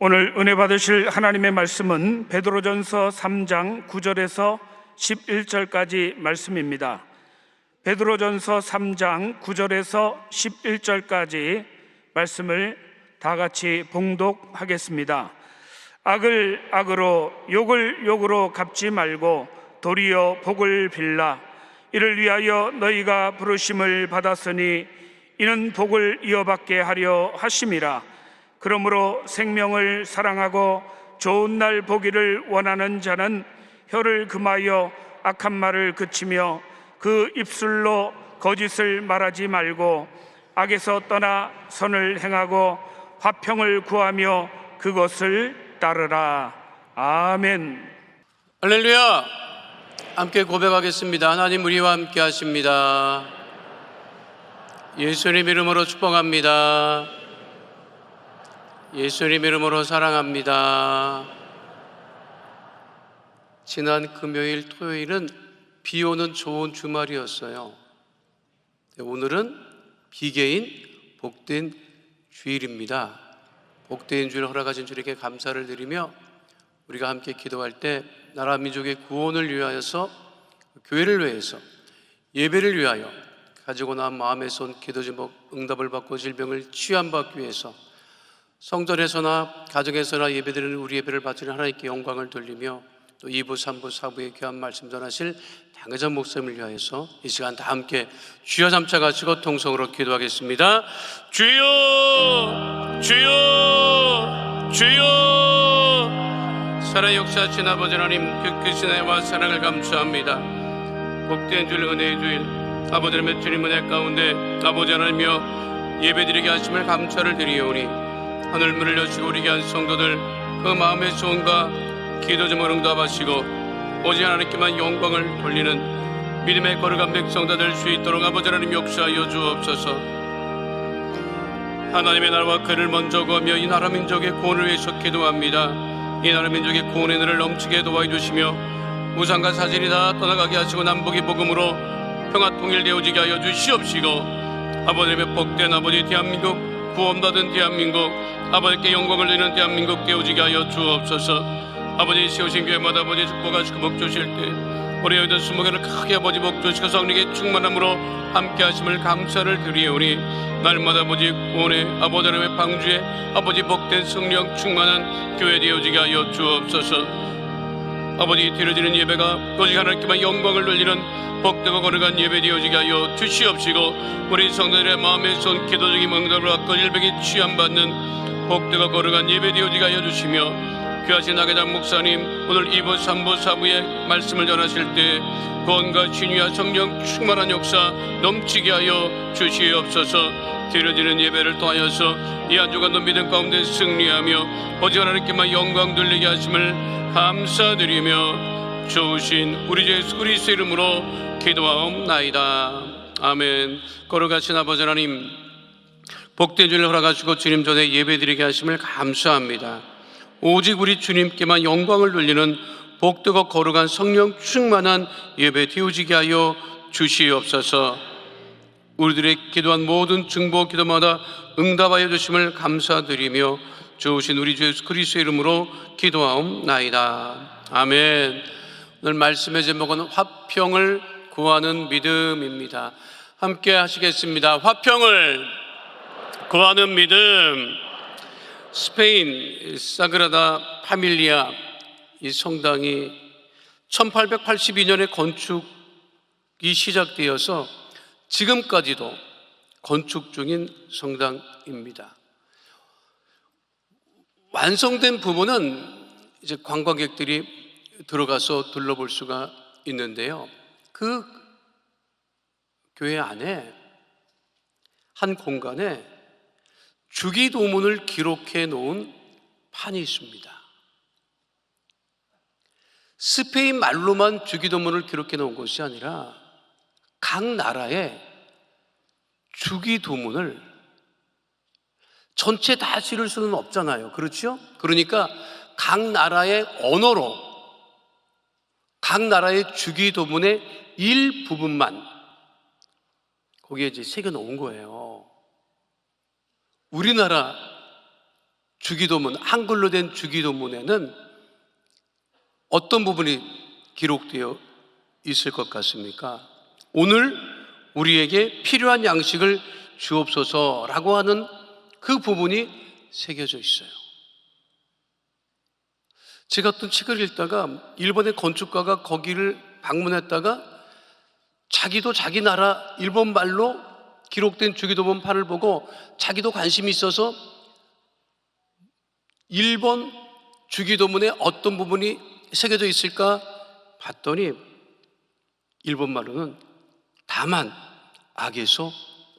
오늘 은혜 받으실 하나님의 말씀은 베드로전서 3장 9절에서 11절까지 말씀입니다. 베드로전서 3장 9절에서 11절까지 말씀을 다 같이 봉독하겠습니다. 악을 악으로 욕을 욕으로 갚지 말고 도리어 복을 빌라. 이를 위하여 너희가 부르심을 받았으니 이는 복을 이어받게 하려 하심이라. 그러므로 생명을 사랑하고 좋은 날 보기를 원하는 자는 혀를 금하여 악한 말을 그치며 그 입술로 거짓을 말하지 말고 악에서 떠나 선을 행하고 화평을 구하며 그것을 따르라. 아멘. 할렐루야. 함께 고백하겠습니다. 하나님 우리와 함께 하십니다. 예수님 이름으로 축복합니다. 예수님 이름으로 사랑합니다. 지난 금요일, 토요일은 비 오는 좋은 주말이었어요. 오늘은 비개인 복된 주일입니다. 복된 주일 허락하신 주님께 감사를 드리며 우리가 함께 기도할 때 나라 민족의 구원을 위하여서, 교회를 위해서, 예배를 위하여 가지고 나온 마음의 손, 기도 제목, 응답을 받고 질병을 치유받기 위해서 성전에서나 가정에서나 예배드리는 우리 예배를 바치는 하나님께 영광을 돌리며 또 2부, 3부, 4부의 귀한 말씀 전하실 당회전 목사님을 위하여서 이 시간 다 함께 주여 삼차가시고 통성으로 기도하겠습니다. 주여, 주여, 주여. 살아 역사하신 아버지 하나님, 그 크신 애와 사랑을 감사합니다. 복된 주일, 은혜의 주일, 아버지 하나님의 주님 은혜 가운데 아버지 하나님이여 예배드리게 하심을 감사를 드리오니 하늘 문을 여시고 우리 귀한 성도들 그 마음의 소원과 기도 제목을 응답하시고 오직 하나님께만 영광을 돌리는 믿음의 거룩한 백성들 될 수 있도록 아버지 하나님 역사하여 주옵소서. 하나님의 나라와 그를 먼저 구하며 이 나라 민족의 구원을 위해서 기도합니다. 이 나라 민족의 구원의 은혜를 넘치게 도와주시며 우상과 사실이 다 떠나가게 하시고 남북이 복음으로 평화 통일되어지게 하여 주시옵시고 아버지 하나님의 복된 아버지 대한민국, 구원받은 대한민국, 아버지께 영광을 드리는 대한민국 되어지게 하여 주옵소서. 아버지 세우신 교회마다 아버지 축복하시고 복주실 때 우리 여기도 수목회를 크게 아버지 복주시고 성령의 충만함으로 함께 하심을 감사를 드리오니 날마다 아버지 구원의 아버지 하나님의 방주에 아버지 복된 성령 충만한 교회 되어지게 하여 주옵소서. 아버지 드려지는 예배가 오직 하나님께만 영광을 돌리는 복되고 거룩한 예배 되어지게 하여 주시옵시고 우리 성도들의 마음의 손, 기도적인 응답을 받고 일백이 취함받는 복되고 거룩한 예배 되어지게 하여 주시며 귀하신 나게장 목사님 오늘 2부, 3부, 4부의 말씀을 전하실 때 구원과 진리와 성령 충만한 역사 넘치게 하여 주시옵소서. 드려지는 예배를 통하여서 이 한 주간도 믿음 가운데 승리하며 오직 하나님께만 영광 돌리게 하심을 감사드리며 좋으신 우리 주 예수 그리스도 이름으로 기도하옵나이다. 아멘. 거룩하신 아버지 하나님, 복된 주를 허락하시고 주님 전에 예배드리게 하심을 감사합니다. 오직 우리 주님께만 영광을 돌리는 복되고 거룩한 성령 충만한 예배 되어지게 하여 주시옵소서. 우리들의 기도한 모든 중보 기도마다 응답하여 주심을 감사드리며 좋으신 우리 주 예수 그리스도의 이름으로 기도하옵나이다. 아멘. 오늘 말씀의 제목은 화평을 구하는 믿음입니다. 함께 하시겠습니다. 화평을 구하는 믿음. 스페인 사그라다 파밀리아 이 성당이 1882년에 건축이 시작되어서 지금까지도 건축 중인 성당입니다. 완성된 부분은 이제 관광객들이 들어가서 둘러볼 수가 있는데요. 그 교회 안에 한 공간에 주기도문을 기록해 놓은 판이 있습니다. 스페인 말로만 주기도문을 기록해 놓은 것이 아니라 각 나라의 주기도문을 전체 다 실을 수는 없잖아요. 그렇죠? 그러니까 각 나라의 언어로 각 나라의 주기도문의 일부분만 거기에 이제 새겨 놓은 거예요. 우리나라 주기도문, 한글로 된 주기도문에는 어떤 부분이 기록되어 있을 것 같습니까? 오늘 우리에게 필요한 양식을 주옵소서라고 하는 그 부분이 새겨져 있어요. 제가 어떤 책을 읽다가 일본의 건축가가 거기를 방문했다가 자기도 자기 나라 일본 말로 기록된 주기도문판을 보고 자기도 관심이 있어서 일본 주기도문에 어떤 부분이 새겨져 있을까 봤더니 일본 말로는 다만 악에서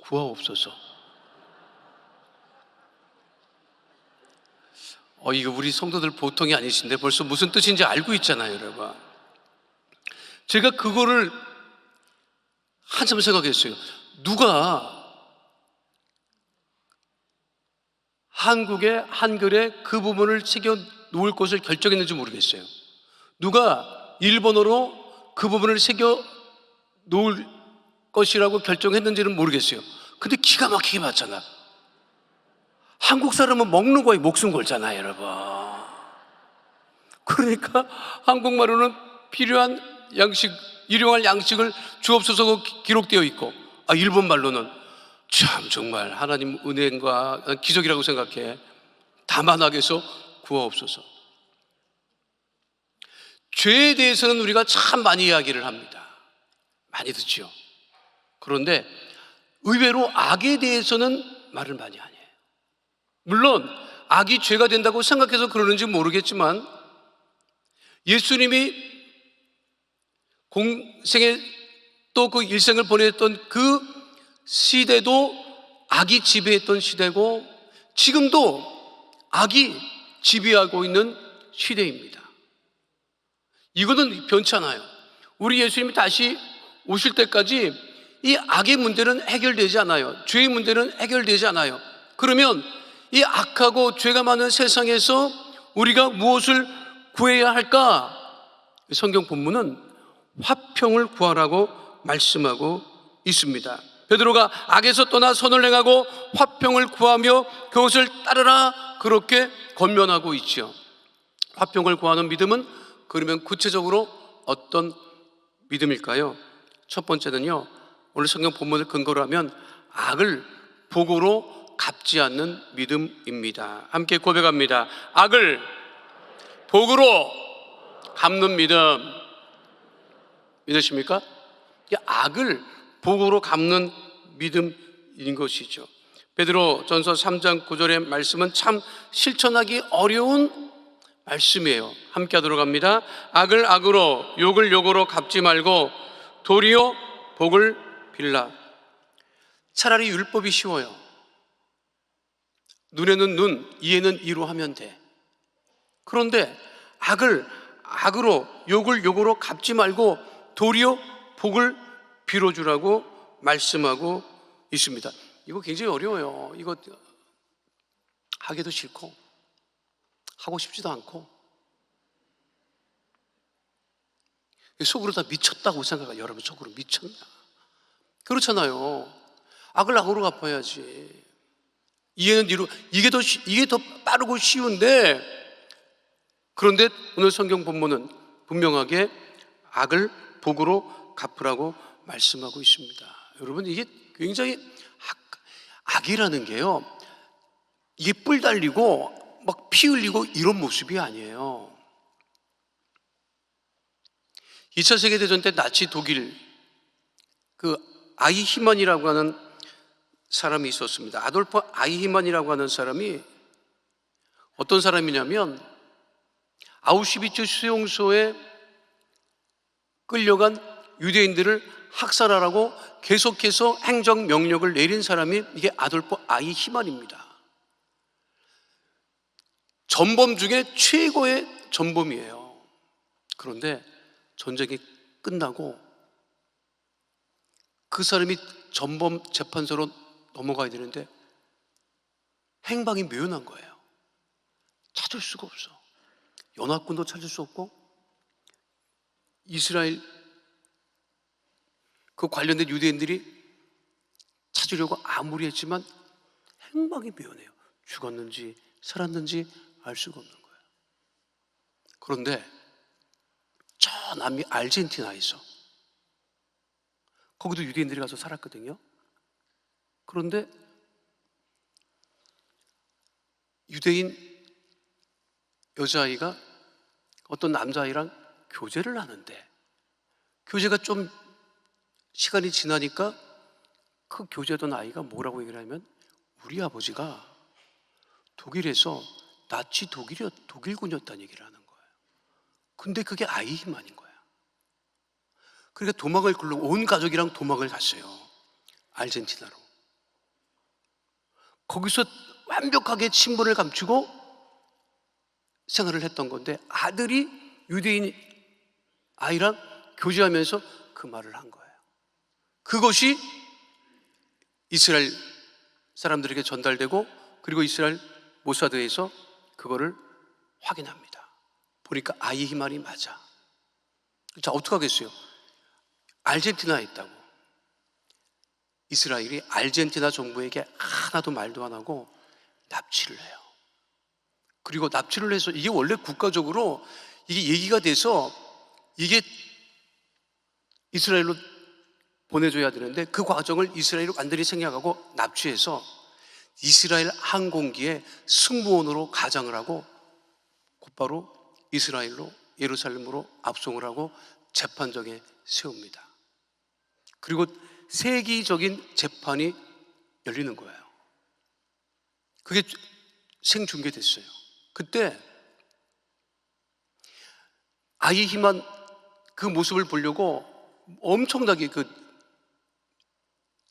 구하옵소서. 이거 우리 성도들 보통이 아니신데 벌써 무슨 뜻인지 알고 있잖아요, 여러분. 제가 그거를 한참 생각했어요. 누가 한국의 한글에 그 부분을 새겨 놓을 것을 결정했는지 모르겠어요. 누가 일본어로 그 부분을 새겨 놓을 것이라고 결정했는지는 모르겠어요. 근데 기가 막히게 봤잖아. 한국 사람은 먹는 거에 목숨 걸잖아요, 여러분. 그러니까 한국말로는 필요한 양식, 일용할 양식을 주옵소서 기록되어 있고, 일본 말로는 참 정말 하나님 은혜가 기적이라고 생각해. 다만 악에서 구하옵소서. 죄에 대해서는 우리가 참 많이 이야기를 합니다. 많이 듣죠. 그런데 의외로 악에 대해서는 말을 많이 안 해요. 물론 악이 죄가 된다고 생각해서 그러는지 모르겠지만 예수님이 공생에 또 그 일생을 보냈던 그 시대도 악이 지배했던 시대고 지금도 악이 지배하고 있는 시대입니다. 이거는 변치 않아요. 우리 예수님이 다시 오실 때까지 이 악의 문제는 해결되지 않아요. 죄의 문제는 해결되지 않아요. 그러면 이 악하고 죄가 많은 세상에서 우리가 무엇을 구해야 할까? 성경 본문은 화평을 구하라고 말씀하고 있습니다. 베드로가 악에서 떠나 선을 행하고 화평을 구하며 그것을 따르라 그렇게 권면하고 있죠. 화평을 구하는 믿음은 그러면 구체적으로 어떤 믿음일까요? 첫 번째는요, 오늘 성경 본문을 근거로 하면 악을 복으로 갚지 않는 믿음입니다. 함께 고백합니다. 악을 복으로 갚는 믿음. 믿으십니까? 악을 복으로 갚는 믿음인 것이죠. 베드로 전서 3장 9절의 말씀은 참 실천하기 어려운 말씀이에요. 함께 하도록 합니다. 악을 악으로 욕을 욕으로 갚지 말고 도리어 복을 빌라. 차라리 율법이 쉬워요. 눈에는 눈, 이에는 이로 하면 돼. 그런데 악을 악으로 욕을 욕으로 갚지 말고 도리어 복을 빌어주라고 말씀하고 있습니다. 이거 굉장히 어려워요. 이거 하기도 싫고 하고 싶지도 않고 속으로 다 미쳤다고 생각해요. 여러분 속으로 미쳤나? 그렇잖아요. 악을 악으로 갚아야지. 이해는 뒤로 이게 더 빠르고 쉬운데, 그런데 오늘 성경 본문은 분명하게 악을 복으로 갚으라고 말씀하고 있습니다. 여러분 이게 굉장히 악이라는 게요, 이게 뿔 달리고 막 피 흘리고 이런 모습이 아니에요. 2차 세계대전 때 나치 독일 그 아이히만이라고 하는 사람이 있었습니다. 아돌프 아이히만이라고 하는 사람이 어떤 사람이냐면 아우슈비츠 수용소에 끌려간 유대인들을 학살하라고 계속해서 행정명령을 내린 사람이 이게 아돌프 아이히만입니다. 전범 중에 최고의 전범이에요. 그런데 전쟁이 끝나고 그 사람이 전범 재판소로 넘어가야 되는데 행방이 묘연한 거예요. 찾을 수가 없어. 연합군도 찾을 수 없고 이스라엘 그 관련된 유대인들이 찾으려고 아무리 했지만 행방이 묘연해요. 죽었는지 살았는지 알 수가 없는 거예요. 그런데 저 남미 아르헨티나에서, 거기도 유대인들이 가서 살았거든요. 그런데 유대인 여자아이가 어떤 남자아이랑 교제를 하는데, 교제가 좀 시간이 지나니까 그 교제하던 아이가 뭐라고 얘기를 하면, 우리 아버지가 독일에서 나치 독일군이었다는 얘기를 하는 거예요. 근데 그게 아이 희만인 거야. 그러니까 도망을 온 가족이랑 도망을 갔어요. 아르헨티나로. 거기서 완벽하게 친분을 감추고 생활을 했던 건데, 아들이 유대인 아이랑 교제하면서 그 말을 한 거예요. 그것이 이스라엘 사람들에게 전달되고, 그리고 이스라엘 모사드에서 그거를 확인합니다. 보니까 아이 희만이 맞아. 자, 어떡하겠어요? 아르헨티나에 있다고 이스라엘이 아르헨티나 정부에게 하나도 말도 안 하고 납치를 해요. 그리고 납치를 해서, 이게 원래 국가적으로 이게 얘기가 돼서 이게 이스라엘로 보내줘야 되는데, 그 과정을 이스라엘이 완전히 생략하고 납치해서 이스라엘 항공기에 승무원으로 가장을 하고 곧바로 이스라엘로, 예루살렘으로 압송을 하고 재판정에 세웁니다. 그리고 세기적인 재판이 열리는 거예요. 그게 생중계됐어요. 그때 아이 희만 그 모습을 보려고 엄청나게 그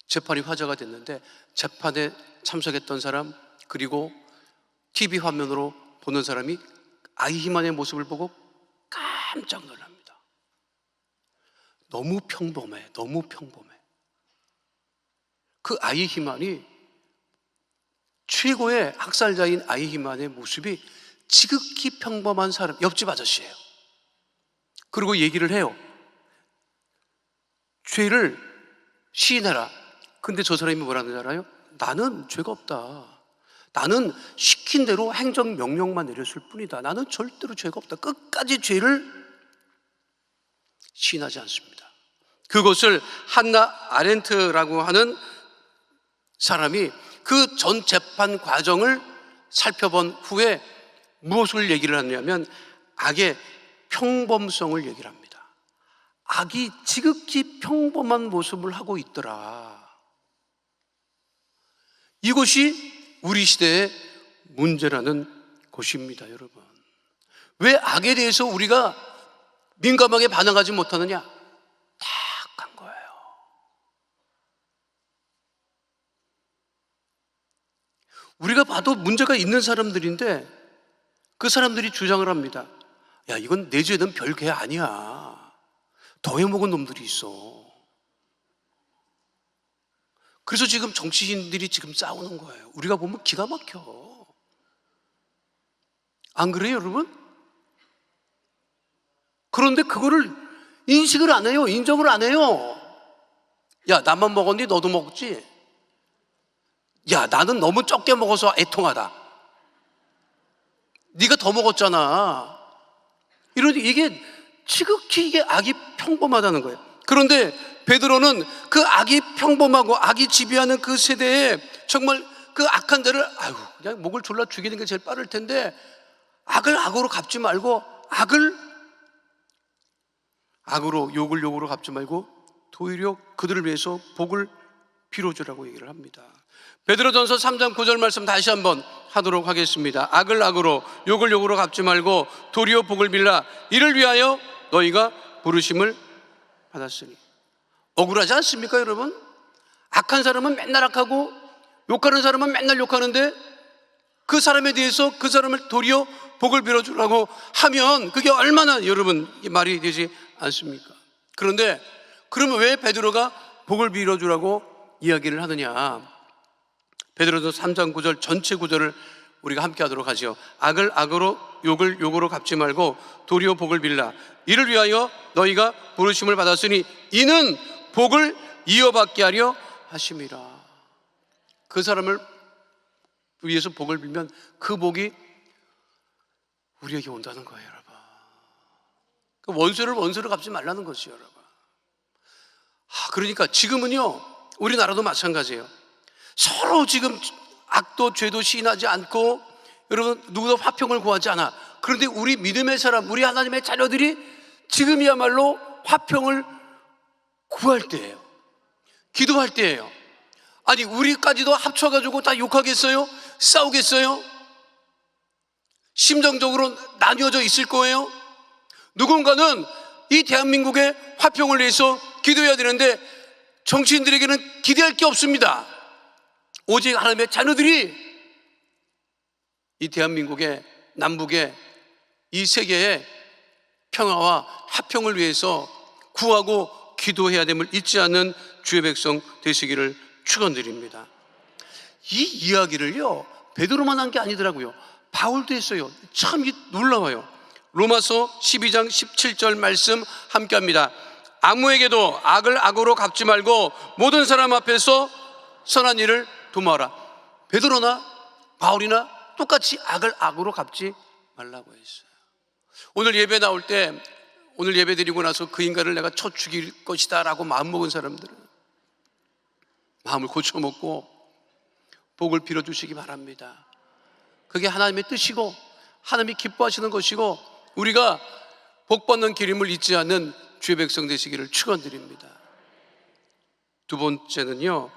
재판이 화제가 됐는데, 재판에 참석했던 사람, 그리고 TV 화면으로 보는 사람이 아이 희만의 모습을 보고 깜짝 놀랍니다. 너무 평범해, 너무 평범해. 그 아이 희만이, 최고의 학살자인 아이 희만의 모습이 지극히 평범한 사람, 옆집 아저씨예요. 그리고 얘기를 해요. 죄를 시인해라. 근데 저 사람이 뭐라는 줄 알아요? 나는 죄가 없다. 나는 시킨 대로 행정명령만 내렸을 뿐이다. 나는 절대로 죄가 없다. 끝까지 죄를 시인하지 않습니다. 그것을 한나 아렌트라고 하는 사람이 그 전 재판 과정을 살펴본 후에 무엇을 얘기를 하냐면, 악의 평범성을 얘기를 합니다. 악이 지극히 평범한 모습을 하고 있더라. 이것이 우리 시대의 문제라는 것입니다, 여러분. 왜 악에 대해서 우리가 민감하게 반응하지 못하느냐? 타락한 거예요. 우리가 봐도 문제가 있는 사람들인데, 그 사람들이 주장을 합니다. 야, 이건 내 죄는 별게 아니야. 더해먹은 놈들이 있어. 그래서 지금 정치인들이 지금 싸우는 거예요. 우리가 보면 기가 막혀. 안 그래요, 여러분? 그런데 그거를 인식을 안 해요. 인정을 안 해요. 야, 나만 먹었니? 너도 먹었지? 야, 나는 너무 적게 먹어서 애통하다. 네가 더 먹었잖아. 이러니 이게 지극히 이게 악이 평범하다는 거예요. 그런데 베드로는 그 악이 평범하고 악이 지배하는 그 세대에 정말 그 악한 자를, 아유, 그냥 목을 졸라 죽이는 게 제일 빠를 텐데, 악을 악으로 갚지 말고, 악을 악으로, 욕을 욕으로 갚지 말고 도리어 그들을 위해서 복을 빌어주라고 얘기를 합니다. 베드로전서 3장 9절 말씀 다시 한번 하도록 하겠습니다. 악을 악으로, 욕을 욕으로 갚지 말고 도리어 복을 빌라. 이를 위하여 너희가 부르심을 받았으니. 억울하지 않습니까, 여러분? 악한 사람은 맨날 악하고 욕하는 사람은 맨날 욕하는데, 그 사람에 대해서 그 사람을 도리어 복을 빌어주라고 하면 그게 얼마나, 여러분, 말이 되지 않습니까? 그런데 그러면 왜 베드로가 복을 빌어주라고 이야기를 하느냐? 베드로전서 3장 9절 전체 구절을 우리가 함께 하도록 하죠. 악을 악으로, 욕을 욕으로 갚지 말고 도리어 복을 빌라. 이를 위하여 너희가 부르심을 받았으니 이는 복을 이어받게 하려 하심이라. 그 사람을 위해서 복을 빌면 그 복이 우리에게 온다는 거예요, 여러분. 그 원수를 원수로 갚지 말라는 것이요, 여러분. 그러니까 지금은요, 우리나라도 마찬가지예요. 서로 지금 악도 죄도 시인하지 않고, 여러분, 누구도 화평을 구하지 않아. 그런데 우리 믿음의 사람, 우리 하나님의 자녀들이 지금이야말로 화평을 구할 때예요. 기도할 때예요. 아니, 우리까지도 합쳐가지고 다 욕하겠어요? 싸우겠어요? 심정적으로 나뉘어져 있을 거예요? 누군가는 이 대한민국의 화평을 위해서 기도해야 되는데 정치인들에게는 기대할 게 없습니다. 오직 하나님의 자녀들이 이 대한민국의 남북의 이 세계의 평화와 화평을 위해서 구하고 기도해야 됨을 잊지 않는 주의 백성 되시기를 축원드립니다. 이 이야기를요, 베드로만 한 게 아니더라고요. 바울도 했어요. 참 놀라워요. 로마서 12장 17절 말씀 함께 합니다. 아무에게도 악을 악으로 갚지 말고 모든 사람 앞에서 선한 일을 도모하라. 베드로나 바울이나 똑같이 악을 악으로 갚지 말라고 했어요. 오늘 예배 나올 때, 오늘 예배 드리고 나서 그 인간을 내가 쳐 죽일 것이다 라고 마음먹은 사람들은 마음을 고쳐먹고 복을 빌어주시기 바랍니다. 그게 하나님의 뜻이고 하나님이 기뻐하시는 것이고 우리가 복 받는 길임을 잊지 않는 주의 백성 되시기를 축원드립니다. 두 번째는요,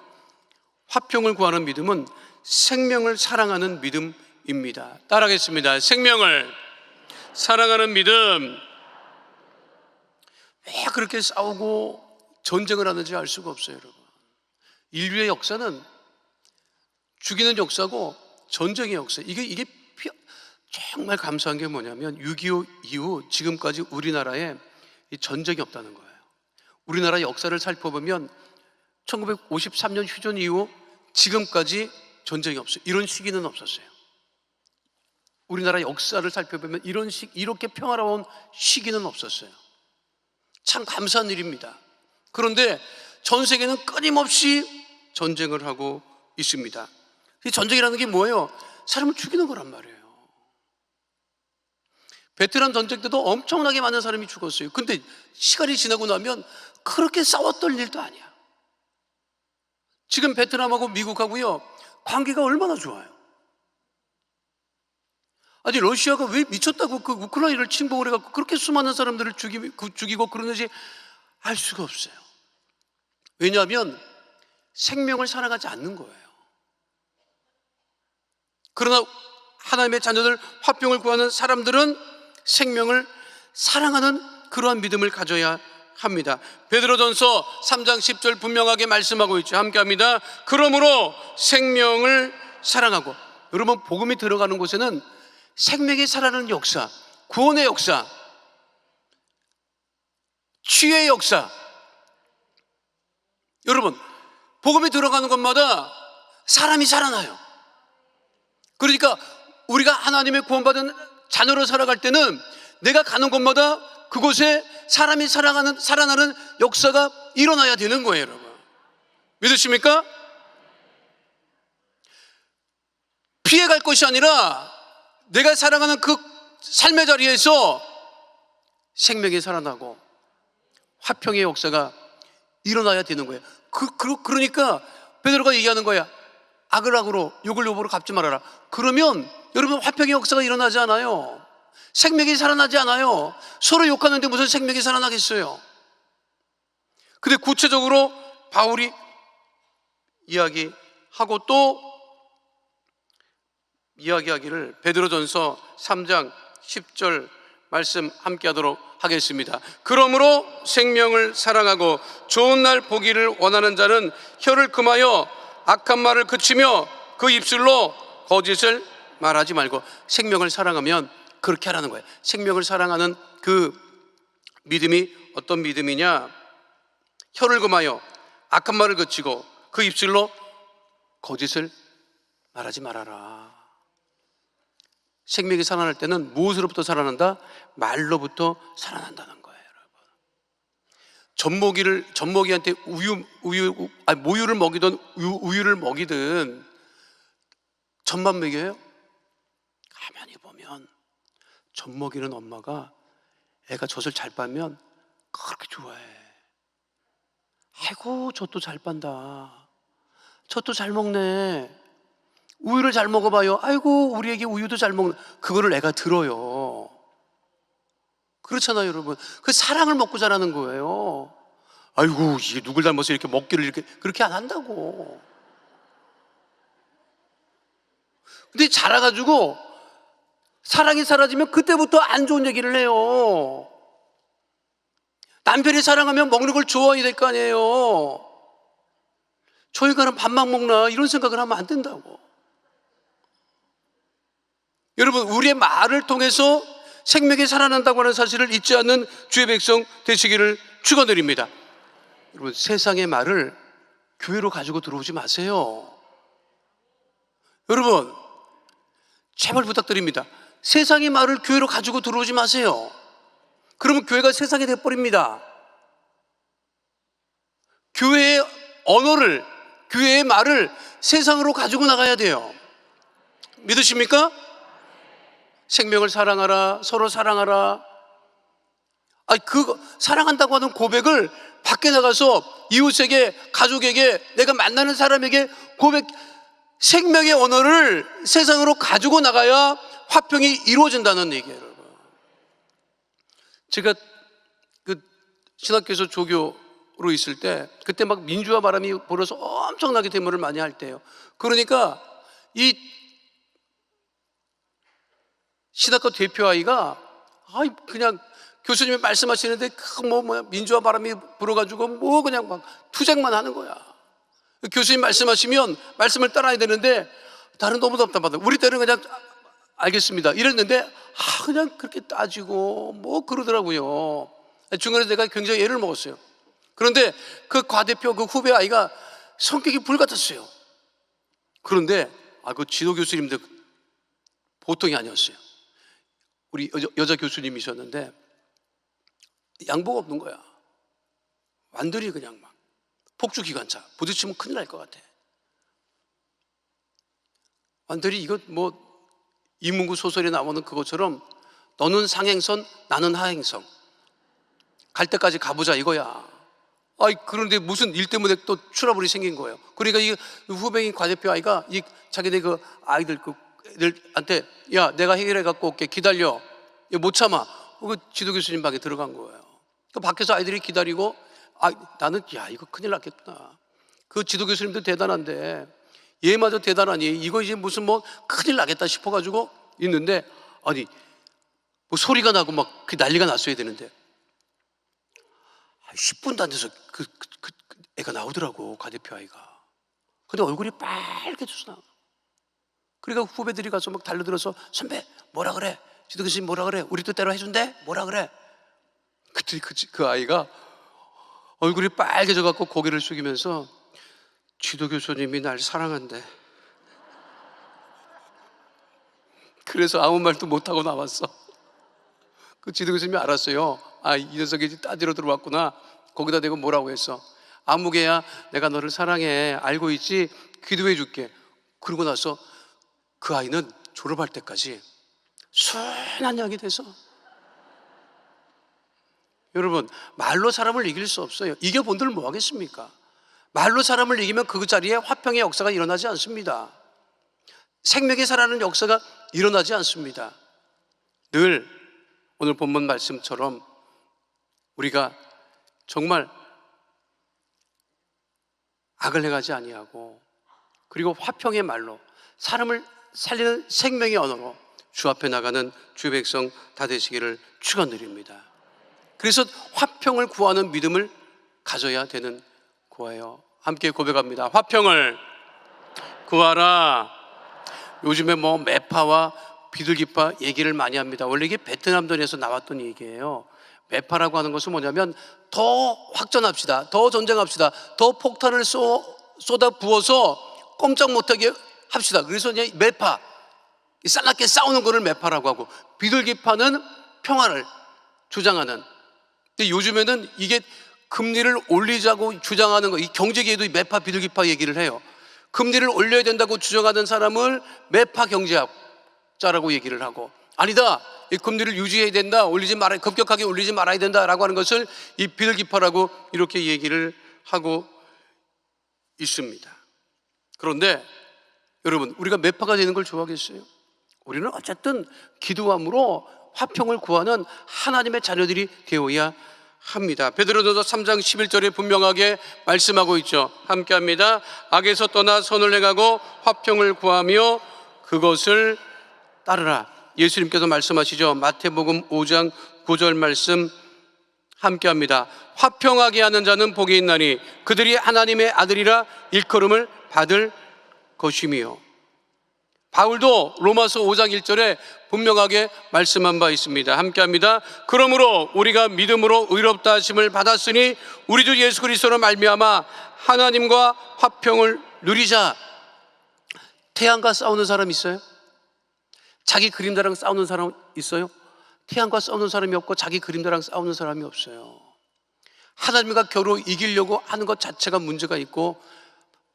화평을 구하는 믿음은 생명을 사랑하는 믿음입니다. 따라하겠습니다. 생명을 사랑하는 믿음. 왜 그렇게 싸우고 전쟁을 하는지 알 수가 없어요, 여러분. 인류의 역사는 죽이는 역사고 전쟁의 역사. 이게 정말 감사한 게 뭐냐면 6.25 이후 지금까지 우리나라에 전쟁이 없다는 거예요. 우리나라 역사를 살펴보면 1953년 휴전 이후 지금까지 전쟁이 없어요. 이런 시기는 없었어요. 우리나라 역사를 살펴보면 이렇게 평화로운 시기는 없었어요. 참 감사한 일입니다. 그런데 전 세계는 끊임없이 전쟁을 하고 있습니다. 이 전쟁이라는 게 뭐예요? 사람을 죽이는 거란 말이에요. 베트남 전쟁 때도 엄청나게 많은 사람이 죽었어요. 근데 시간이 지나고 나면 그렇게 싸웠던 일도 아니야. 지금 베트남하고 미국하고요, 관계가 얼마나 좋아요. 아니, 러시아가 왜 미쳤다고 그 우크라이나를 침공을 해갖고 그렇게 수많은 사람들을 죽이고 그러는지 알 수가 없어요. 왜냐하면 생명을 사랑하지 않는 거예요. 그러나 하나님의 자녀들, 화평을 구하는 사람들은 생명을 사랑하는 그러한 믿음을 가져야 합니다. 베드로전서 3장 10절 분명하게 말씀하고 있죠. 함께 합니다. 그러므로 생명을 사랑하고. 여러분, 복음이 들어가는 곳에는 생명이 살아나는 역사, 구원의 역사, 치유의 역사. 여러분, 복음이 들어가는 곳마다 사람이 살아나요. 그러니까 우리가 하나님의 구원받은 자녀로 살아갈 때는 내가 가는 곳마다 그곳에 사람이 살아나는 역사가 일어나야 되는 거예요, 여러분. 믿으십니까? 피해갈 것이 아니라 내가 살아가는 그 삶의 자리에서 생명이 살아나고 화평의 역사가 일어나야 되는 거예요. 그러니까 베드로가 얘기하는 거야. 악을 악으로, 욕을 욕으로 갚지 말아라. 그러면 여러분, 화평의 역사가 일어나지 않아요. 생명이 살아나지 않아요. 서로 욕하는데 무슨 생명이 살아나겠어요. 근데 구체적으로 바울이 이야기하고 또 이야기하기를 베드로전서 3장 10절 말씀 함께 하도록 하겠습니다. 그러므로 생명을 사랑하고 좋은 날 보기를 원하는 자는 혀를 금하여 악한 말을 그치며 그 입술로 거짓을 말하지 말고. 생명을 사랑하면 그렇게 하라는 거예요. 생명을 사랑하는 그 믿음이 어떤 믿음이냐? 혀를 금하여 악한 말을 그치고 그 입술로 거짓을 말하지 말아라. 생명이 살아날 때는 무엇으로부터 살아난다? 말로부터 살아난다는 거예요, 여러분. 젖먹이한테 모유를 먹이든 우유를 먹이든 젖만 먹여요? 가만히 보면 젖 먹이는 엄마가 애가 젖을 잘 빨면 그렇게 좋아해. 아이고 젖도 잘 빤다, 젖도 잘 먹네, 우유를 잘 먹어봐요, 아이고 우리 애기 우유도 잘 먹네. 그거를 애가 들어요. 그렇잖아요 여러분. 그 사랑을 먹고 자라는 거예요. 아이고 이게 누굴 닮아서 이렇게 먹기를 이렇게, 그렇게 안 한다고. 근데 자라가지고 사랑이 사라지면 그때부터 안 좋은 얘기를 해요. 남편이 사랑하면 먹는 걸 좋아해야 될 거 아니에요. 저 인간은 밥만 먹나 이런 생각을 하면 안 된다고. 여러분, 우리의 말을 통해서 생명이 살아난다고 하는 사실을 잊지 않는 주의 백성 되시기를 축원드립니다. 여러분, 세상의 말을 교회로 가지고 들어오지 마세요. 여러분, 제발 부탁드립니다. 세상의 말을 교회로 가지고 들어오지 마세요. 그러면 교회가 세상이 돼버립니다. 교회의 언어를, 교회의 말을 세상으로 가지고 나가야 돼요. 믿으십니까? 생명을 사랑하라, 서로 사랑하라. 그 사랑한다고 하는 고백을 밖에 나가서 이웃에게, 가족에게, 내가 만나는 사람에게 생명의 언어를 세상으로 가지고 나가야 화평이 이루어진다는 얘기예요, 여러분. 제가 신학교에서 조교로 있을 때, 그때 막 민주화 바람이 불어서 엄청나게 데모를 많이 할 때예요. 그러니까 이 신학교 대표 아이가 그냥 교수님이 말씀하시는데 민주화 바람이 불어가지고 그냥 막 투쟁만 하는 거야. 교수님 말씀하시면 말씀을 따라야 되는데 나는 너무 답답하다. 우리 때는 그냥 알겠습니다 이랬는데 그냥 그렇게 따지고 그러더라고요. 중간에 내가 굉장히 애를 먹었어요. 그런데 그 과대표 그 후배 아이가 성격이 불같았어요. 그런데 그 지도 교수님도 보통이 아니었어요. 우리 여자 교수님이셨는데 양보가 없는 거야. 완전히 그냥 막 폭주기관차 부딪히면 큰일 날 것 같아. 완전히 이거 이문구 소설에 나오는 그것처럼 너는 상행선 나는 하행선 갈 때까지 가보자 이거야. 그런데 무슨 일 때문에 또 트러블이 생긴 거예요. 그러니까 이 후배인 과대표 아이가 자기네 그 아이들한테 야 내가 해결해 갖고 올게 기다려. 못 참아. 그 지도 교수님 방에 들어간 거예요. 그 밖에서 아이들이 기다리고 나는 이거 큰일 났겠구나. 그 지도 교수님도 대단한데 얘마저 대단하니 이거 이제 무슨 큰일 나겠다 싶어가지고 있는데 소리가 나고 막 난리가 났어야 되는데 10분도 안 돼서 그 애가 나오더라고, 과대표 아이가. 근데 얼굴이 빨개져서 나와. 그러니까 후배들이 가서 막 달려들어서 선배 뭐라 그래? 지도 교수님 뭐라 그래? 우리 뜻대로 해준대? 뭐라 그래? 그때 그 아이가 얼굴이 빨개져 갖고 고개를 숙이면서 지도 교수님이 날 사랑한대. 그래서 아무 말도 못하고 나왔어. 그 지도 교수님이 알았어요. 이 녀석이 따지러 들어왔구나. 거기다 대고 뭐라고 했어? 아무개야 내가 너를 사랑해, 알고 있지? 기도해 줄게. 그러고 나서 그 아이는 졸업할 때까지 순한 양이 돼서. 여러분, 말로 사람을 이길 수 없어요. 이겨본들 뭐 하겠습니까? 말로 사람을 이기면 그 자리에 화평의 역사가 일어나지 않습니다. 생명이 살아나는 역사가 일어나지 않습니다. 늘 오늘 본문 말씀처럼 우리가 정말 악을 행하지 아니하고 그리고 화평의 말로 사람을 살리는 생명의 언어로 주 앞에 나가는 주의 백성 다 되시기를 축원드립니다. 그래서 화평을 구하는 믿음을 가져야 되는 거예요. 함께 고백합니다. 화평을 구하라. 요즘에 매파와 비둘기파 얘기를 많이 합니다. 원래 이게 베트남전에서 나왔던 얘기예요. 매파라고 하는 것은 뭐냐면 더 확전합시다, 더 전쟁합시다, 더 폭탄을 쏟아 부어서 꼼짝 못하게 합시다. 그래서 이제 매파, 싸납게 싸우는 거를 매파라고 하고, 비둘기파는 평화를 주장하는. 근데 요즘에는 이게 금리를 올리자고 주장하는 거, 이 경제계에도 매파 비둘기파 얘기를 해요. 금리를 올려야 된다고 주장하는 사람을 매파 경제학자라고 얘기를 하고, 아니다, 이 금리를 유지해야 된다, 급격하게 올리지 말아야 된다라고 하는 것을 이 비둘기파라고 이렇게 얘기를 하고 있습니다. 그런데 여러분, 우리가 매파가 되는 걸 좋아하겠어요? 우리는 어쨌든 기도함으로 화평을 구하는 하나님의 자녀들이 되어야 합니다. 베드로전서 3장 11절에 분명하게 말씀하고 있죠. 함께 합니다. 악에서 떠나 선을 행하고 화평을 구하며 그것을 따르라. 예수님께서 말씀하시죠. 마태복음 5장 9절 말씀 함께 합니다. 화평하게 하는 자는 복이 있나니 그들이 하나님의 아들이라 일컬음을 받을 것이며, 바울도 로마서 5장 1절에 분명하게 말씀한 바 있습니다. 함께 합니다. 그러므로 우리가 믿음으로 의롭다 하심을 받았으니 우리 주 예수 그리스도로 말미암아 하나님과 화평을 누리자. 태양과 싸우는 사람 있어요? 자기 그림자랑 싸우는 사람 있어요? 태양과 싸우는 사람이 없고 자기 그림자랑 싸우는 사람이 없어요. 하나님과 겨루 이기려고 하는 것 자체가 문제가 있고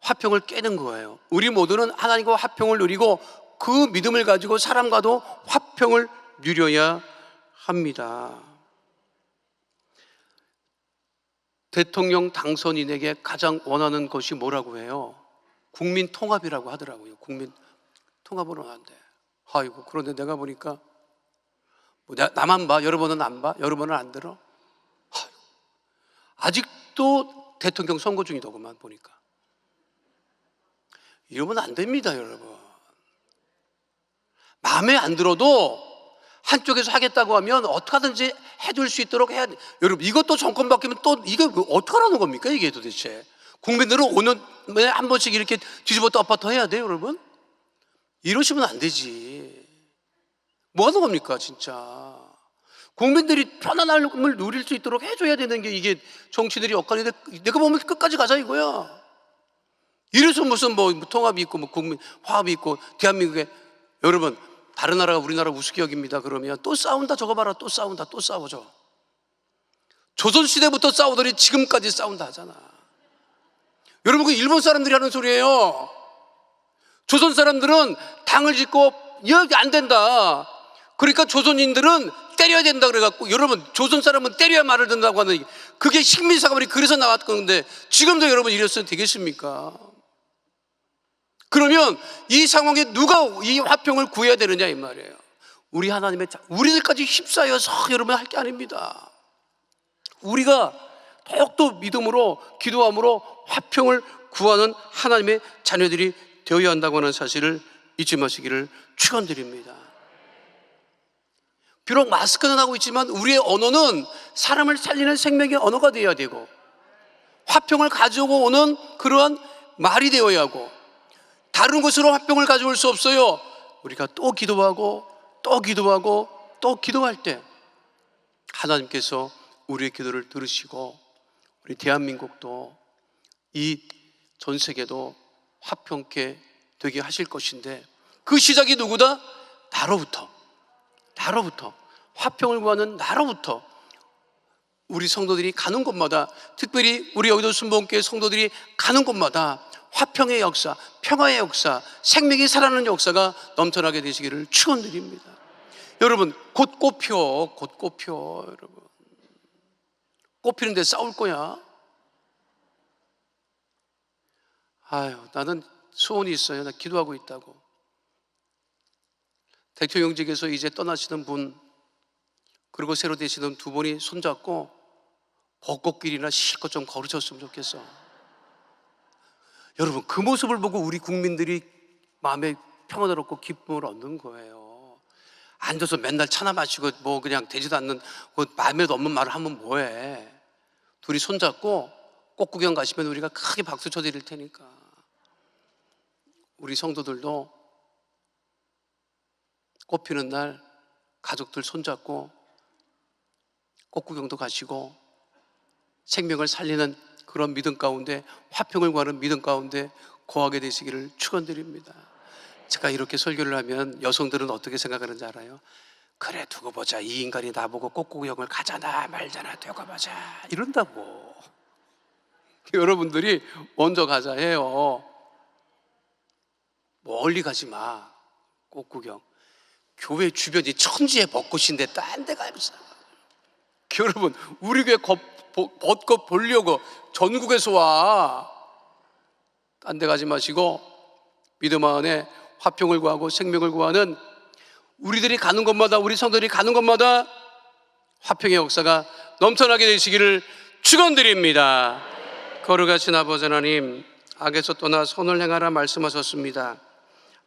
화평을 깨는 거예요. 우리 모두는 하나님과 화평을 누리고 그 믿음을 가지고 사람과도 화평을 누려야 합니다. 대통령 당선인에게 가장 원하는 것이 뭐라고 해요? 국민 통합이라고 하더라고요. 국민 통합을 원한대. 아이고, 그런데 내가 보니까 나만 봐, 여러분은 안 봐, 여러분은 안 들어. 아직도 대통령 선거 중이더구만 보니까. 이러면 안 됩니다, 여러분. 마음에 안 들어도 한쪽에서 하겠다고 하면 어떻게 하든지 해줄 수 있도록 해야 돼. 여러분, 이것도 정권 바뀌면 또 이게 어떻게 하라는 겁니까, 이게 도대체? 국민들은 5년에 한 번씩 이렇게 뒤집어 엎어터 해야 돼요, 여러분? 이러시면 안 되지. 뭐 하는 겁니까, 진짜? 국민들이 편안함을 누릴 수 있도록 해줘야 되는 게 이게 정치들이 역할인데, 내가 보면 끝까지 가자 이거야. 이래서 무슨 통합이 있고 국민 화합이 있고 대한민국에, 여러분, 다른 나라가 우리나라 우습게 여깁니다. 그러면 또 싸운다, 저거 봐라, 또 싸운다, 또 싸우죠. 조선시대부터 싸우더니 지금까지 싸운다 하잖아. 여러분, 그 일본 사람들이 하는 소리예요. 조선 사람들은 당을 짓고 여기 안 된다, 그러니까 조선인들은 때려야 된다 그래갖고, 여러분, 조선 사람은 때려야 말을 듣는다고 하는, 그게 식민사관이 그래서 나왔건데 지금도 여러분 이랬어도 되겠습니까? 그러면 이 상황에 누가 이 화평을 구해야 되느냐 이 말이에요. 우리 하나님의 우리들까지 휩싸여서 여러분 할 게 아닙니다. 우리가 더욱더 믿음으로 기도함으로 화평을 구하는 하나님의 자녀들이 되어야 한다고 하는 사실을 잊지 마시기를 축원드립니다. 비록 마스크는 하고 있지만 우리의 언어는 사람을 살리는 생명의 언어가 되어야 되고, 화평을 가지고 오는 그러한 말이 되어야 하고, 다른 것으로 화평을 가져올 수 없어요. 우리가 또 기도하고 또 기도하고 또 기도할 때 하나님께서 우리의 기도를 들으시고 우리 대한민국도 이 전 세계도 화평케 되게 하실 것인데, 그 시작이 누구다? 나로부터 화평을 구하는 나로부터 우리 성도들이 가는 곳마다, 특별히 우리 여의도 순복음교회 성도들이 가는 곳마다 화평의 역사, 평화의 역사, 생명이 살아나는 역사가 넘쳐나게 되시기를 축원드립니다. 여러분, 곧 꽃펴, 여러분. 꽃 피는데 싸울 거야? 아유, 나는 소원이 있어요. 나 기도하고 있다고. 대통령직에서 이제 떠나시는 분, 그리고 새로 되시는 두 분이 손잡고 벚꽃길이나 실컷 좀 걸으셨으면 좋겠어. 여러분, 그 모습을 보고 우리 국민들이 마음에 평안을 얻고 기쁨을 얻는 거예요. 앉아서 맨날 차나 마시고 그냥 되지도 않는 마음에도 없는 말을 하면 뭐해. 둘이 손잡고 꽃 구경 가시면 우리가 크게 박수 쳐드릴 테니까. 우리 성도들도 꽃 피는 날 가족들 손잡고 꽃 구경도 가시고 생명을 살리는 그런 믿음 가운데, 화평을 구하는 믿음 가운데 거하게 되시기를 축원드립니다. 제가 이렇게 설교를 하면 여성들은 어떻게 생각하는지 알아요? 그래, 두고 보자, 이 인간이 나보고 꽃 구경을 가자나 말자나 두고 보자 이런다고. 여러분들이 먼저 가자 해요. 멀리 가지 마. 꽃구경. 교회 주변이 천지의 벚꽃인데 딴 데 가면서. 여러분, 우리 교회 벚꽃 보려고 전국에서 와. 딴 데 가지 마시고 믿음 안에 화평을 구하고 생명을 구하는 우리들이 가는 곳마다, 우리 성도들이 가는 곳마다 화평의 역사가 넘쳐나게 되시기를 축원드립니다. 거룩하신 아버지 하나님, 악에서 떠나 선을 행하라 말씀하셨습니다.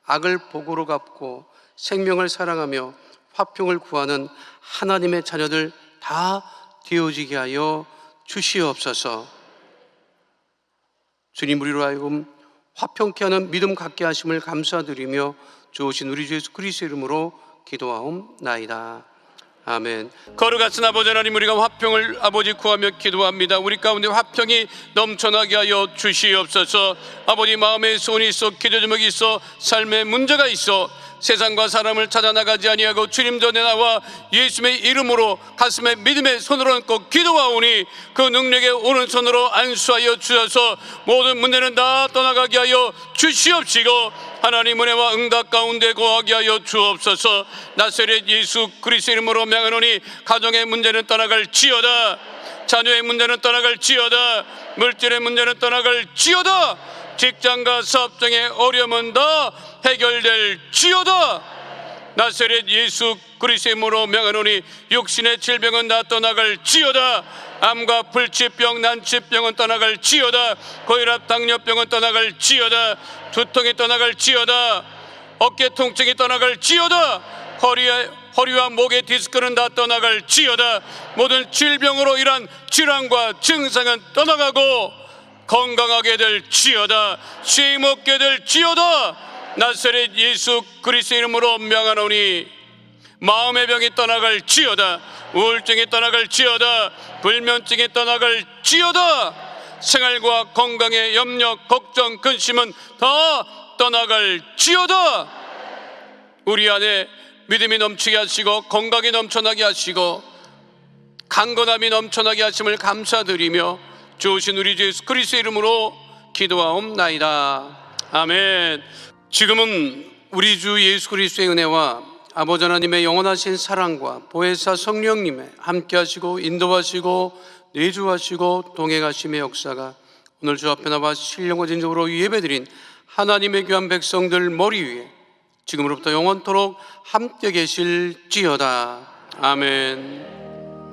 악을 복으로 갚고 생명을 사랑하며 화평을 구하는 하나님의 자녀들 다 되어지게 하여 주시옵소서. 주님, 우리로 하여금 화평케 하는 믿음 갖게 하심을 감사드리며 주오신 우리 주 예수 그리스도의 이름으로 기도하옵나이다. 아멘. 거룩하신 아버지 하나님, 우리가 화평을 아버지 구하며 기도합니다. 우리 가운데 화평이 넘쳐나게 하여 주시옵소서. 아버지, 마음에 소원이 있어, 기도 제목이 있어, 삶에 문제가 있어 세상과 사람을 찾아 나가지 아니하고 주님 전에 나와 예수님의 이름으로 가슴에 믿음의 손으로 얹고 기도하오니 그 능력의 오른손으로 안수하여 주셔서 모든 문제는 다 떠나가게 하여 주시옵시고 하나님 은혜와 응답 가운데 거하게 하여 주옵소서. 나사렛 예수 그리스도 이름으로 명하노니 가정의 문제는 떠나갈지어다, 자녀의 문제는 떠나갈지어다, 물질의 문제는 떠나갈지어다, 직장과 사업 등의 어려움은 다 해결될지어다. 나사렛 예수 그리스도의 이름으로 명하노니 육신의 질병은 다 떠나갈지어다, 암과 불치병, 난치병은 떠나갈지어다, 고혈압, 당뇨병은 떠나갈지어다, 두통이 떠나갈지어다, 어깨 통증이 떠나갈지어다, 허리와 목의 디스크는 다 떠나갈지어다, 모든 질병으로 인한 질환과 증상은 떠나가고 건강하게 될지어다, 쉼 없게 될지어다. 나사렛 예수 그리스도의 이름으로 명하노니 마음의 병이 떠나갈지어다, 우울증이 떠나갈지어다, 불면증이 떠나갈지어다, 생활과 건강의 염려, 걱정, 근심은 다 떠나갈지어다. 우리 안에 믿음이 넘치게 하시고 건강이 넘쳐나게 하시고 강건함이 넘쳐나게 하심을 감사드리며 주오신 우리 주 예수 그리스도의 이름으로 기도하옵나이다. 아멘. 지금은 우리 주 예수 그리스도의 은혜와 아버지 하나님의 영원하신 사랑과 보혜사 성령님의 함께 하시고 인도하시고 내주하시고 동행하심의 역사가 오늘 주 앞에 나와 신령과 진정으로 예배드린 하나님의 귀한 백성들 머리 위에 지금으로부터 영원토록 함께 계실지어다. 아멘.